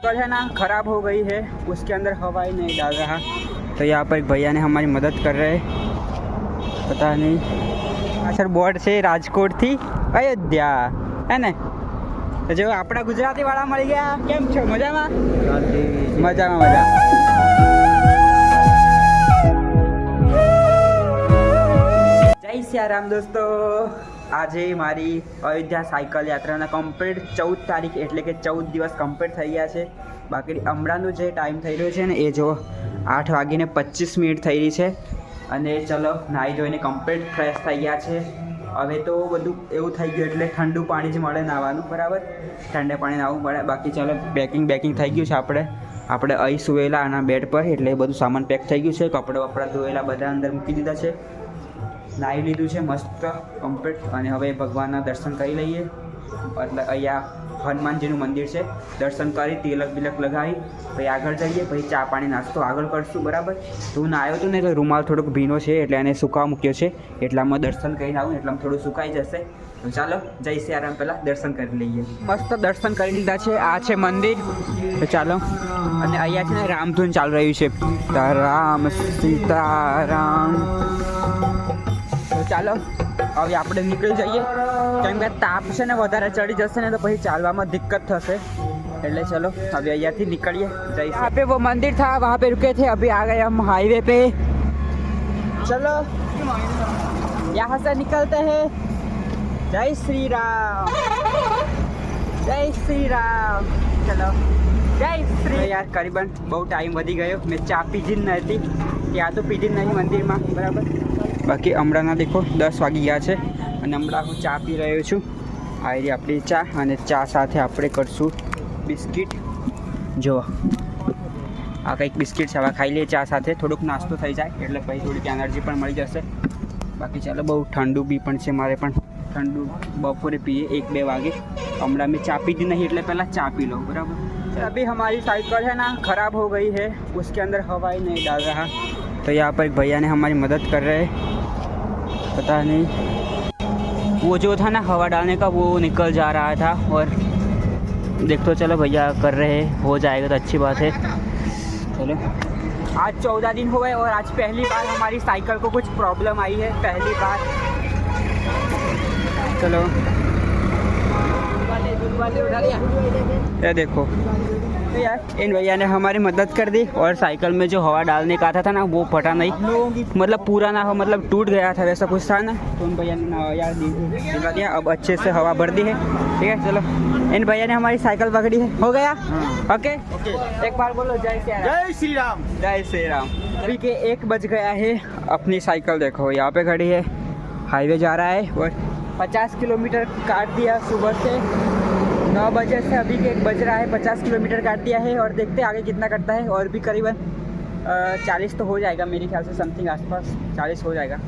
कल है ना ख़राब हो गई है, उसके अंदर हवा ही नहीं डाल रहा। तो यहाँ पर एक भैया ने हमारी मदद कर रहे हैं, पता नहीं सर बोर्ड से राजकोट थी अयोध्या है ने। तो जो अपना गुजराती वाला मળી ગયા કેમ છો મજામાં? મજામાં મજા। જય સિયારામ દોસ્તો, આજે મારી અયોધ્યા સાયકલ યાત્રાના કમ્પ્લીટ 14 તારીખ એટલે કે 14 દિવસ કમ્પ્લીટ થઈ ગયા છે। બાકી હમણાંનો જે ટાઈમ થઈ રહ્યો છે ને એ જો 8:25 થઈ રહી છે। અને ચલો નાહી ધોઈને કમ્પ્લીટ ફ્રેશ થઈ ગયા છે। હવે તો બધું એવું થઈ ગયું એટલે ઠંડુ પાણી જ મળે નાહવાનું, બરાબર ઠંડે પાણી નાહવું પડે। બાકી ચાલો બેકિંગ થઈ ગયું છે। આપણે અહીં સુવેલા આના બેડ પર, એટલે બધું સામાન પેક થઈ ગયું છે। કપડાં વપડા ધોયેલા બધા અંદર મૂકી દીધા છે, નાહી લીધું છે મસ્ત કમ્પ્લીટ। અને હવે ભગવાનના દર્શન કરી લઈએ। એટલે અહીંયા હનુમાનજીનું મંદિર છે, દર્શન કરી તિલક બિલક લગાવી પછી આગળ જઈએ, પછી ચા પાણી નાસ્તો આગળ કરશું, બરાબર। તું ના આવ્યો હતો ને એટલે રૂમાલ થોડોક ભીનો છે એટલે એને સુકાવા મૂક્યો છે, એટલામાં દર્શન કરીને આવું એટલામાં થોડું સુકાઈ જશે। તો ચાલો જય સિયારામ પહેલાં દર્શન કરી લઈએ। મસ્ત દર્શન કરી લીધા છે, આ છે મંદિર। તો ચાલો, અને અહીંયા છે ને રામધૂન ચાલુ રહ્યું છે, સીતારામ સીતારામ। તો ચાલો હવે આપણે નીકળી જઈએ, કેમ કે તાપ છે ને વધારે ચડી જશે ને તો પછી ચાલવામાં દિક્કત થશે, એટલે ચલો હવે અહીંયાથી નીકળીએ। यहाँ पे वो मंदिर था, वहाँ पे रुके थे, अभी आ गए हम हाईवे पे। चलो यहाँ से निकलते हैं। जय श्री राम, जय श्री राम। चलो जय श्री। यार करीबन બહુ ટાઈમ વધી ગયો, મેં ચા પીધી જ નથી, ત્યાં તો પીધી જ નહીં મંદિરમાં, બરાબર। બાકી હમણાંના દેખો 10 વાગી ગયા છે અને હમણાં હું ચા પી રહ્યો છું। આ રહી આપણી ચા, અને ચા સાથે આપણે કરશું બિસ્કિટ। જો આ કંઈક બિસ્કિટ છે, હવે ખાઈ લઈએ ચા સાથે, થોડુંક નાસ્તો થઈ જાય એટલે પછી થોડીક એનર્જી પણ મળી જશે। બાકી ચાલો બહુ ઠંડુ બી પણ છે, મારે પણ ઠંડુ બપોરે પીએ 1-2 વાગે। હમણાં મેં ચા પીધી નહીં એટલે પહેલાં ચા પી લો, बराबर। अभी हमारी साइकिल है ना ख़राब हो गई है, उसके अंदर हवा ही नहीं डाल रहा। तो यहाँ पर एक भैया ने हमारी मदद कर रहे हैं, पता नहीं वो जो था ना हवा डालने का वो निकल जा रहा था, और देख तो चलो भैया कर रहे हैं, हो जाएगा तो अच्छी बात है। चलो आज 14 दिन हुए और आज पहली बार हमारी साइकिल को कुछ प्रॉब्लम आई है, पहली बार। चलो ये देखो तो यार इन भैया ने हमारी मदद कर दी, और साइकिल में जो हवा डालने का था ना वो फटा नहीं, मतलब पूरा ना हो, मतलब टूट गया था, वैसा कुछ था ना। तो उन भैया ने यार दिखा दिया, अब अच्छे से हवा भर दी है, ठीक है। चलो इन भैया ने हमारी साइकिल पकड़ी है, हो गया ओके। एक बार बोलो जय श्री राम, जय श्री राम। अभी के 1 बज गया है, अपनी साइकिल देखो यहाँ पे खड़ी है, हाईवे जा रहा है, और 50 किलोमीटर काट दिया सुबह से, 9 बजे से अभी के 1 बज रहा है, 50 किलोमीटर काट दिया है। और देखते आगे कितना करता है, और भी करीबन 40 तो हो जाएगा मेरे ख्याल से, समथिंग आसपास 40 हो जाएगा।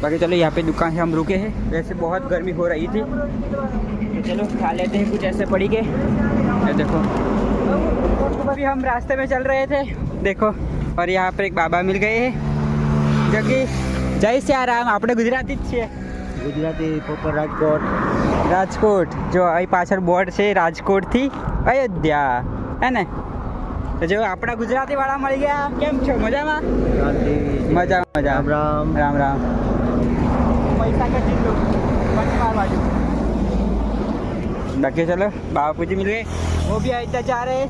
बाकी चलो यहाँ पे दुकान से हम रुके हैं, वैसे बहुत गर्मी हो रही थी, तो चलो खा लेते हैं कुछ ऐसे पड़ी के। देखो अभी हम रास्ते में चल रहे थे देखो, और यहाँ पर एक बाबा मिल गए हैं जो कि जय सियाराम। આપણે ગુજરાતી જ છીએ, ગુજરાતી પ્રોપર રાજકોટ। જો અહીં પાછળ બોર્ડ છે રાજકોટથી અયોધ્યા હે ને। તો જો આપણા ગુજરાતી વાળા મળી ગયા, કેમ છો મજામાં? મજામાં મજા। રામ રામ રામ। પૈસા કટી લો બાજુ। बाकी चलो बापू जी मिल गए, वो भी अयोध्या जा रहे हैं।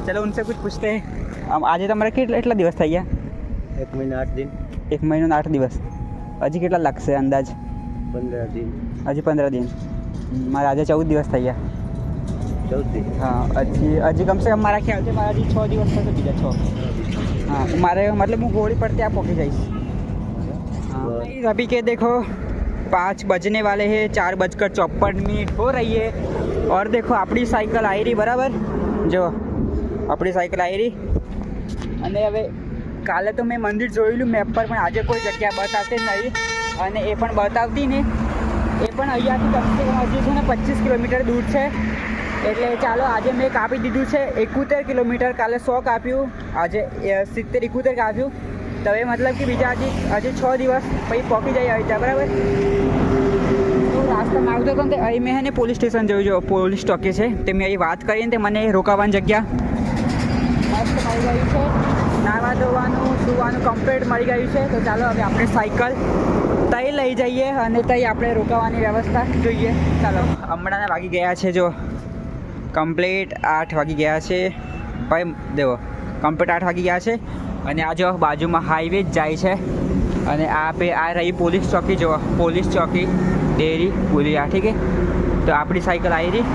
चलो उनसे कुछ पूछते हैं। આજે તમારે કેટલા દિવસ થઈ ગયા? 1 મહિનો 8 દિન। 1 મહિનો 8 દિવસ। હજી કેટલા લાગશે અંદાજ? 15 દિન। હજી 15 દિન। મારે આજે 14 દિવસ થઈ ગયા। 14 દિન? હા, હજી કમસે કમ મારા ખ્યાલથી મારા હજી 6 દિવસ થશે, બીજા 6। हाँ मारे मतलब હું घोड़ी पर ત્યાં પહોંચી જઈશ। हाँ अभी के देखो 5 बजने वाले हैं, 4:54 हो रही है, और देखो अपनी साइकिल आई रही, बराबर जो अपनी साइकिल आई रही। અને હવે કાલે તો મેં મંદિર જોયેલું મેપ પર, પણ આજે કોઈ જગ્યા બતાવતી નહીં, અને એ પણ બતાવતી ને એ પણ અહીંયાથી કમસે કમ હજી છે ને 25 કિલોમીટર દૂર છે। એટલે ચાલો આજે મેં કાપી દીધું છે 71 કિલોમીટર, કાલે 100 કાપ્યું, આજે 70-71 કાપ્યું। તો એ મતલબ કે બીજા હજી 6 દિવસ પછી પહોંચી જાય અયોધ્યા, બરાબર। તો રસ્તામાં આવતો હતો ને તે અહીં મેં હે ને પોલીસ સ્ટેશન જોયું, જો પોલીસ ચોકી છે તે મેં અહીં વાત કરીને તે મને રોકાવાની જગ્યા મસ્ત મળી ગયું છે. નાવા ધોવાનું સુવાનું કમ્પ્લીટ મળી ગયું છે. તો ચાલો હવે આપણે સાયકલ તઈ લઈ જઈએ અને તઈ આપણે રોકાવાની વ્યવસ્થા જોઈએ. ચાલો હમણાં વાગી ગયા છે, જો કમ્પ્લીટ 8 વાગી ગયા છે ભાઈ. દેવો કમ્પ્લીટ 8 વાગી ગયા છે અને આ જો બાજુમાં હાઈવે જ જાય છે અને આ રહી પોલીસ ચોકી. જો પોલીસ ચોકી ડેરી પુલિયા, ઠીક છે. તો આપણી સાયકલ આવી રહી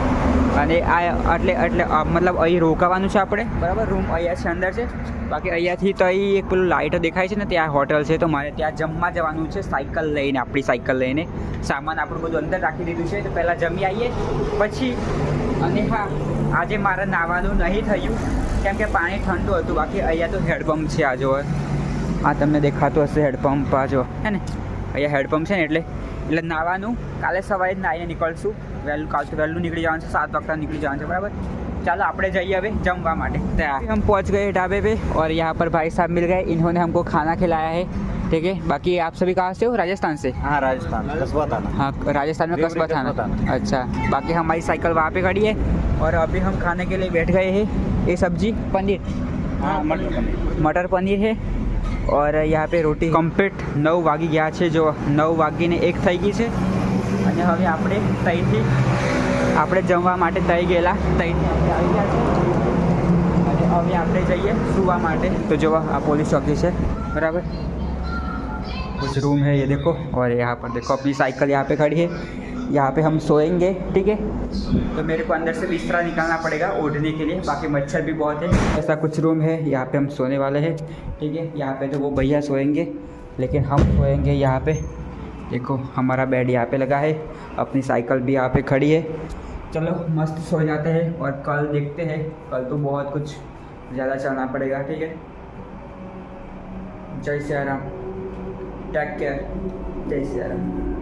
અને આ એટલે મતલબ અહીં રોકાવાનું છે આપણે, બરાબર. રૂમ અહીંયા છે, અંદર છે. બાકી અહીંયાથી તો અહીં એક પેલું લાઇટો દેખાય છે ને, ત્યાં હોટલ છે. તો મારે ત્યાં જમવા જવાનું છે સાયકલ લઈને, આપણી સાયકલ લઈને. સામાન આપણું બધું અંદર રાખી દીધું છે. તો પહેલાં જમી આવીએ પછી. અને હા, આજે મારે નાહવાનું નહીં થયું કેમ કે પાણી ઠંડુ હતું. બાકી અહીંયા તો હેડપંપ છે. આ જો આ તમને દેખાતું હશે હેડપંપ, આ જો હે ને અહીંયા હેડપંપ છે ને, એટલે નાહવાનું કાલે સવારે જ નાહીને નીકળશું. કાલ તો વહેલું નીકળી જવાનું છે, 7 વાગતા નીકળી જવાનું છે, બરાબર. चलो આપણે જઈએ હવે जमवा માટે. हम पहुंच गए ढाबे पे और यहाँ पर भाई साहब मिल गए. इन्होंने हमको खाना खिलाया है, ठीक है. बाकी आप सभी कहाँ से हो? राजस्थान से? हाँ राजस्थान, कस्बा थाना. हाँ राजस्थान में कस्बा थाना. अच्छा. बाकी हमारी साइकिल वहाँ पे खड़ी है और अभी हम खाने के लिए बैठ गए हैं. ये सब्जी पनीर, हाँ मटर पनीर है और यहाँ पे रोटी. કમ્પ્લીટ 9 વાગી ગયા છે. જો 9 વાગીને 1 થઈ ગઈ છે અને હવે આપણે તઈથી આપણે જમવા માટે તઈ ગયેલા, તઈથી આપણે આવી ગયા છે અને હવે આપણે જઈએ સુવા માટે. તો જો આ પોલીસ चौकी છે, बराबर. कुछ रूम है ये देखो और यहाँ पर देखो अपनी साइकिल यहाँ पे खड़ी है. यहाँ पे हम सोएंगे, ठीक है. तो मेरे को अंदर से बिस्तरा निकालना पड़ेगा ओढ़ने के लिए, बाकी मच्छर भी बहुत है. ऐसा कुछ रूम है, यहाँ पे हम सोने वाले हैं, ठीक है. यहाँ पे तो वो भैया सोएंगे लेकिन हम सोएंगे यहाँ पे. देखो हमारा बेड यहाँ पे लगा है, अपनी साइकिल भी यहाँ पे खड़ी है. चलो मस्त सो जाते हैं और कल देखते हैं. कल तो बहुत कुछ ज़्यादा चलना पड़ेगा, ठीक है. जय श्री राम, टेक केयर, जय श्री राम.